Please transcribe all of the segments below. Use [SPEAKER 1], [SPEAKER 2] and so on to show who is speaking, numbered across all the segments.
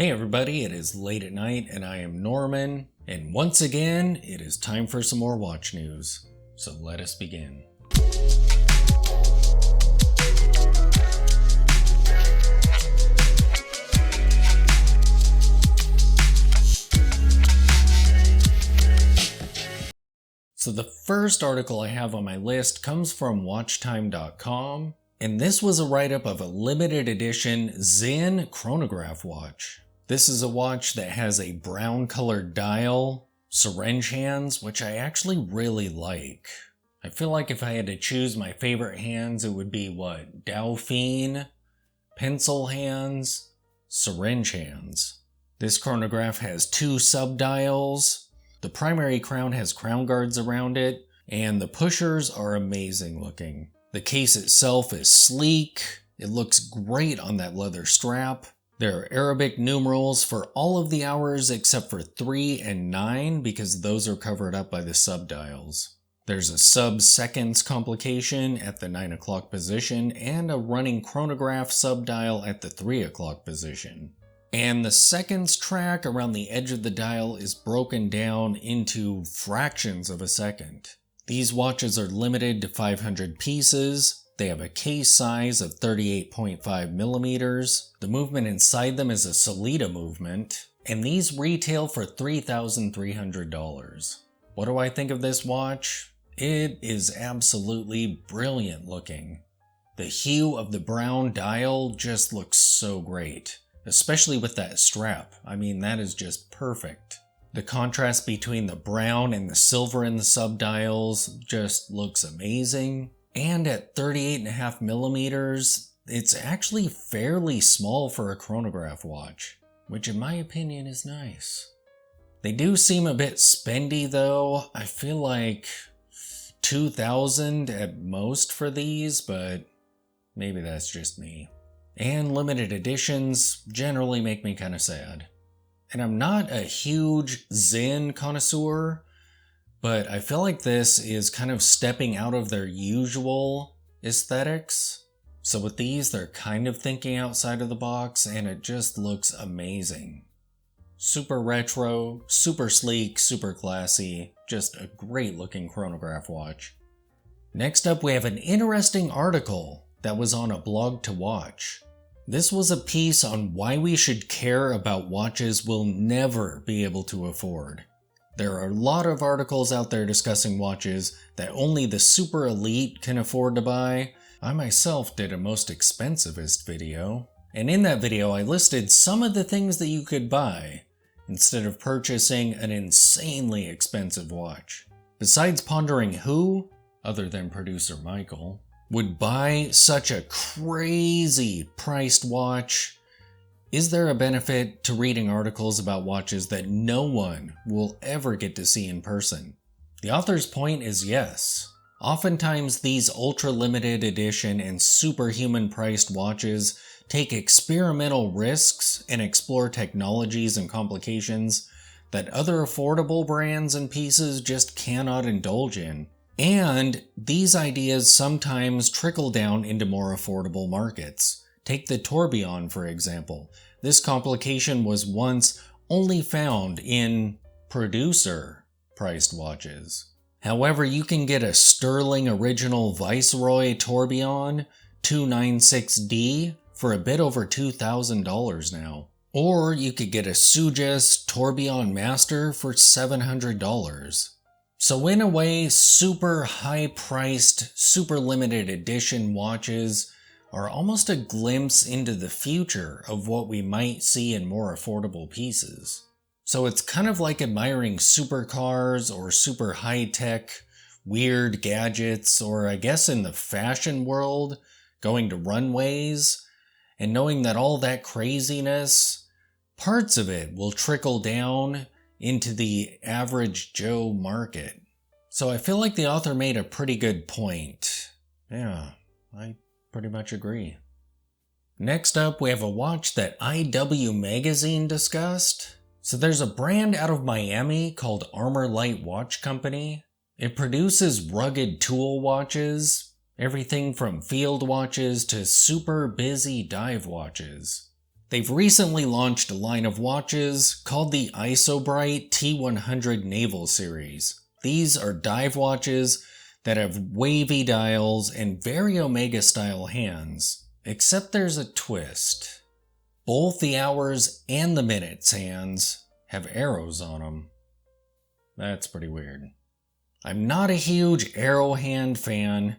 [SPEAKER 1] Hey everybody, it is late at night and I am Norman, and once again, it is time for some more watch news. So let us begin. So the first article I have on my list comes from watchtime.com, and this was a write-up of a limited edition Zen Chronograph watch. This is a watch that has a brown colored dial, syringe hands, which I actually really like. I feel like if I had to choose my favorite hands, it would be Dauphine, pencil hands, syringe hands. This chronograph has two sub-dials. The primary crown has crown guards around it, and the pushers are amazing looking. The case itself is sleek. It looks great on that leather strap. There are Arabic numerals for all of the hours except for 3 and 9 because those are covered up by the sub-dials. There's a sub-seconds complication at the 9 o'clock position and a running chronograph sub-dial at the 3 o'clock position. And the seconds track around the edge of the dial is broken down into fractions of a second. These watches are limited to 500 pieces. They have a case size of 38.5 millimeters. The movement inside them is a Solita movement, and these retail for $3,300. What do I think of this watch? It is absolutely brilliant looking. The hue of the brown dial just looks so great, especially with that strap. I mean, that is just perfect. The contrast between the brown and the silver in the sub-dials just looks amazing. And at 38.5 millimeters, it's actually fairly small for a chronograph watch, which in my opinion is nice. They do seem a bit spendy though. I feel like $2,000 at most for these, but maybe that's just me. And limited editions generally make me kind of sad. And I'm not a huge Zen connoisseur, but I feel like this is kind of stepping out of their usual aesthetics. So with these, they're kind of thinking outside of the box, and it just looks amazing. Super retro, super sleek, super classy, just a great looking chronograph watch. Next up, we have an interesting article that was on a blog to watch. This was a piece on why we should care about watches we'll never be able to afford. There are a lot of articles out there discussing watches that only the super elite can afford to buy. I myself did a most expensivest video, and in that video I listed some of the things that you could buy instead of purchasing an insanely expensive watch. Besides pondering who, other than producer Michael, would buy such a crazy priced watch, is there a benefit to reading articles about watches that no one will ever get to see in person? The author's point is yes. Oftentimes these ultra limited edition and superhuman priced watches take experimental risks and explore technologies and complications that other affordable brands and pieces just cannot indulge in. And these ideas sometimes trickle down into more affordable markets. Take the tourbillon, for example. This complication was once only found in producer-priced watches. However, you can get a sterling original Viceroy tourbillon 296D for a bit over $2,000 now. Or you could get a Sugis tourbillon master for $700. So in a way, super high-priced, super limited edition watches are almost a glimpse into the future of what we might see in more affordable pieces. So it's kind of like admiring supercars or super high-tech, weird gadgets, or I guess in the fashion world, going to runways, and knowing that all that craziness, parts of it will trickle down into the average Joe market. So I feel like the author made a pretty good point. Yeah, I pretty much agree. Next up, we have a watch that IW Magazine discussed. So there's a brand out of Miami called Armourlight Watch Company. It produces rugged tool watches, everything from field watches to super busy dive watches. They've recently launched a line of watches called the Isobrite T100 Naval Series. These are dive watches that have wavy dials and very Omega style hands, except there's a twist. Both the hours and the minutes hands have arrows on them. That's pretty weird. I'm not a huge arrow hand fan.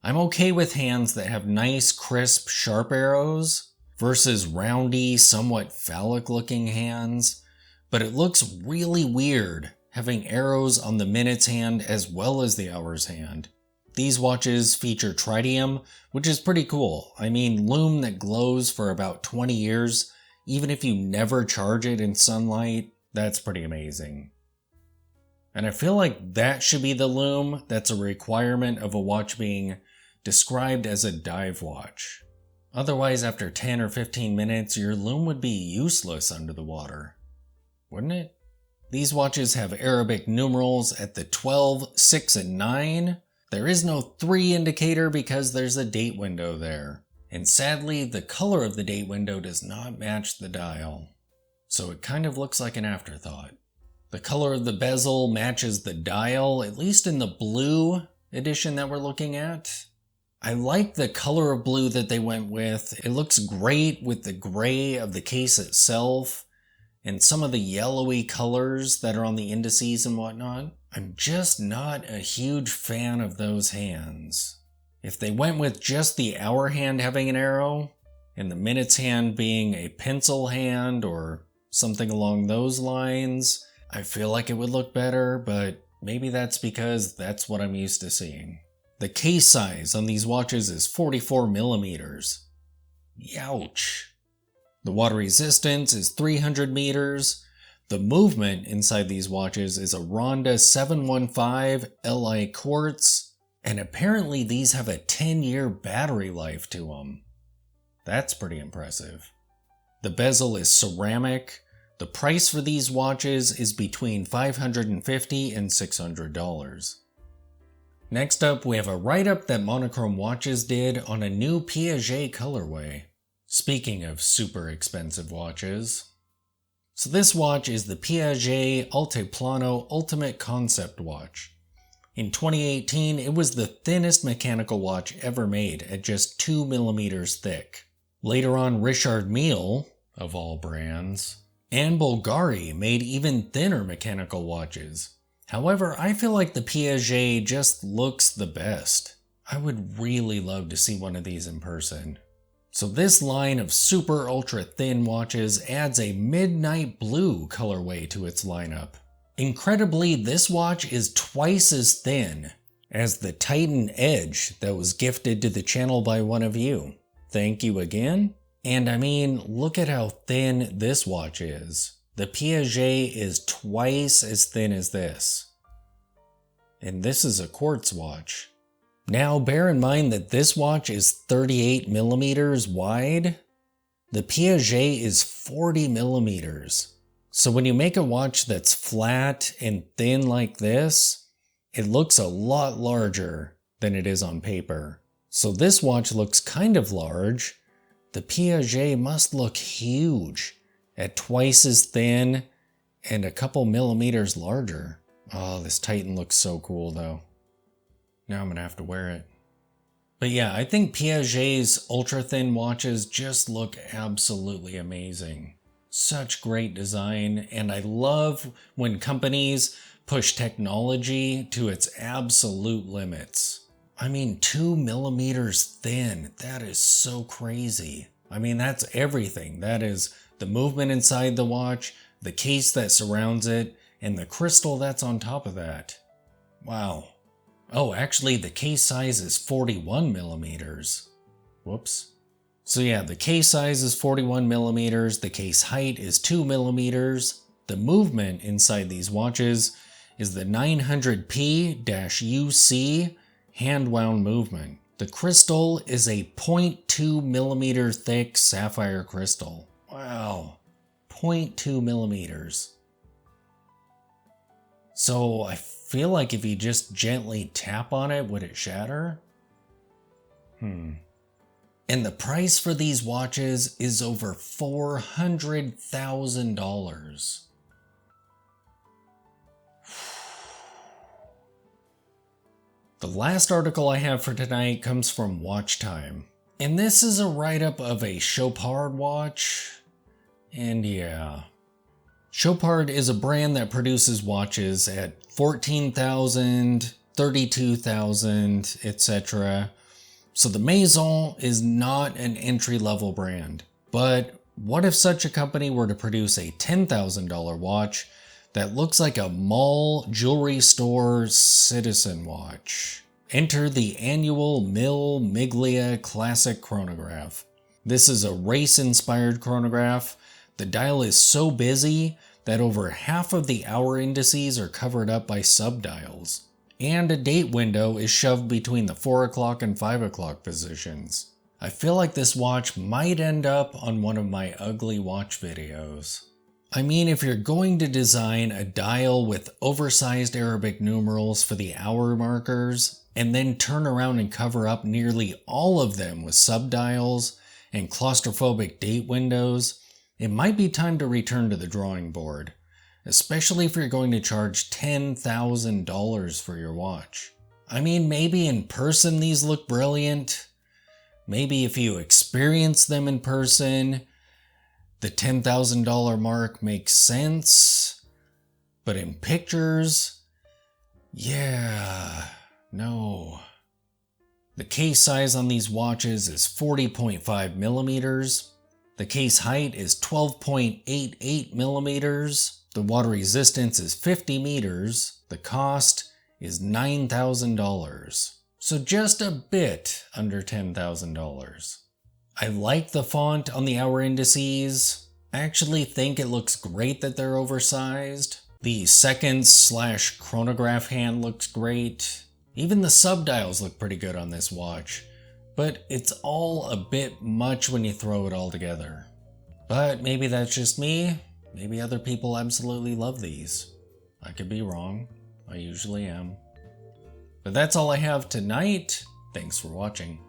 [SPEAKER 1] I'm okay with hands that have nice, crisp, sharp arrows versus roundy, somewhat phallic-looking hands, but it looks really weird having arrows on the minutes hand as well as the hours hand. These watches feature tritium, which is pretty cool. I mean, lume that glows for about 20 years, even if you never charge it in sunlight, that's pretty amazing. And I feel like that should be the lume that's a requirement of a watch being described as a dive watch. Otherwise, after 10 or 15 minutes, your lume would be useless under the water. Wouldn't it? These watches have Arabic numerals at the 12, 6, and 9. There is no 3 indicator because there's a date window there. And sadly, the color of the date window does not match the dial. So it kind of looks like an afterthought. The color of the bezel matches the dial, at least in the blue edition that we're looking at. I like the color of blue that they went with. It looks great with the gray of the case itself and some of the yellowy colors that are on the indices and whatnot. I'm just not a huge fan of those hands. If they went with just the hour hand having an arrow and the minutes hand being a pencil hand or something along those lines, I feel like it would look better, but maybe that's because that's what I'm used to seeing. The case size on these watches is 44 millimeters. Youch. The water resistance is 300 meters. The movement inside these watches is a Ronda 715 Li quartz, and apparently these have a 10-year battery life to them. That's pretty impressive. The bezel is ceramic. The price for these watches is between $550 and $600. Next up, we have a write-up that Monochrome Watches did on a new Piaget colorway. Speaking of super expensive watches. So this watch is the Piaget Altiplano Ultimate Concept Watch. In 2018, it was the thinnest mechanical watch ever made at just 2 millimeters thick. Later on, Richard Mille, of all brands, and Bulgari made even thinner mechanical watches. However, I feel like the Piaget just looks the best. I would really love to see one of these in person. So this line of super ultra thin watches adds a midnight blue colorway to its lineup. Incredibly, this watch is twice as thin as the Titan Edge that was gifted to the channel by one of you. Thank you again. And I mean, look at how thin this watch is. The Piaget is twice as thin as this. And this is a quartz watch. Now bear in mind that this watch is 38 millimeters wide. The Piaget is 40 millimeters. So when you make a watch that's flat and thin like this, it looks a lot larger than it is on paper. So this watch looks kind of large. The Piaget must look huge at twice as thin and a couple millimeters larger. Oh, this Titan looks so cool though. Now I'm gonna have to wear it. But yeah, I think Piaget's ultra thin watches just look absolutely amazing. Such great design, and I love when companies push technology to its absolute limits. I mean, 2 millimeters thin, that is so crazy. I mean, that's everything. That is the movement inside the watch, the case that surrounds it, and the crystal that's on top of that. Wow. Oh, actually, the case size is 41 millimeters. Whoops. So yeah, the case size is 41 millimeters, the case height is 2 millimeters. The movement inside these watches is the 900P-UC hand-wound movement. The crystal is a 0.2 millimeter thick sapphire crystal. Wow, 0.2 millimeters. So I feel like if you just gently tap on it, would it shatter? And the price for these watches is over $400,000. The last article I have for tonight comes from Watch Time. And this is a write-up of a Chopard watch. And yeah. Chopard is a brand that produces watches at $14,000, $32,000, etc. So the Maison is not an entry-level brand. But what if such a company were to produce a $10,000 watch that looks like a mall jewelry store citizen watch? Enter the annual Mil Miglia Classic Chronograph. This is a race-inspired chronograph. The dial is so busy that over half of the hour indices are covered up by subdials. And a date window is shoved between the 4 o'clock and 5 o'clock positions. I feel like this watch might end up on one of my ugly watch videos. I mean, if you're going to design a dial with oversized Arabic numerals for the hour markers, and then turn around and cover up nearly all of them with subdials and claustrophobic date windows, it might be time to return to the drawing board, especially if you're going to charge $10,000 for your watch. I mean, maybe in person these look brilliant. Maybe if you experience them in person, the $10,000 mark makes sense. But in pictures, yeah, no. The case size on these watches is 40.5 millimeters. The case height is 12.88 millimeters. The water resistance is 50 meters. The cost is $9,000. So just a bit under $10,000. I like the font on the hour indices. I actually think it looks great that they're oversized. The seconds/chronograph hand looks great. Even the subdials look pretty good on this watch. But it's all a bit much when you throw it all together. But maybe that's just me. Maybe other people absolutely love these. I could be wrong. I usually am. But that's all I have tonight. Thanks for watching.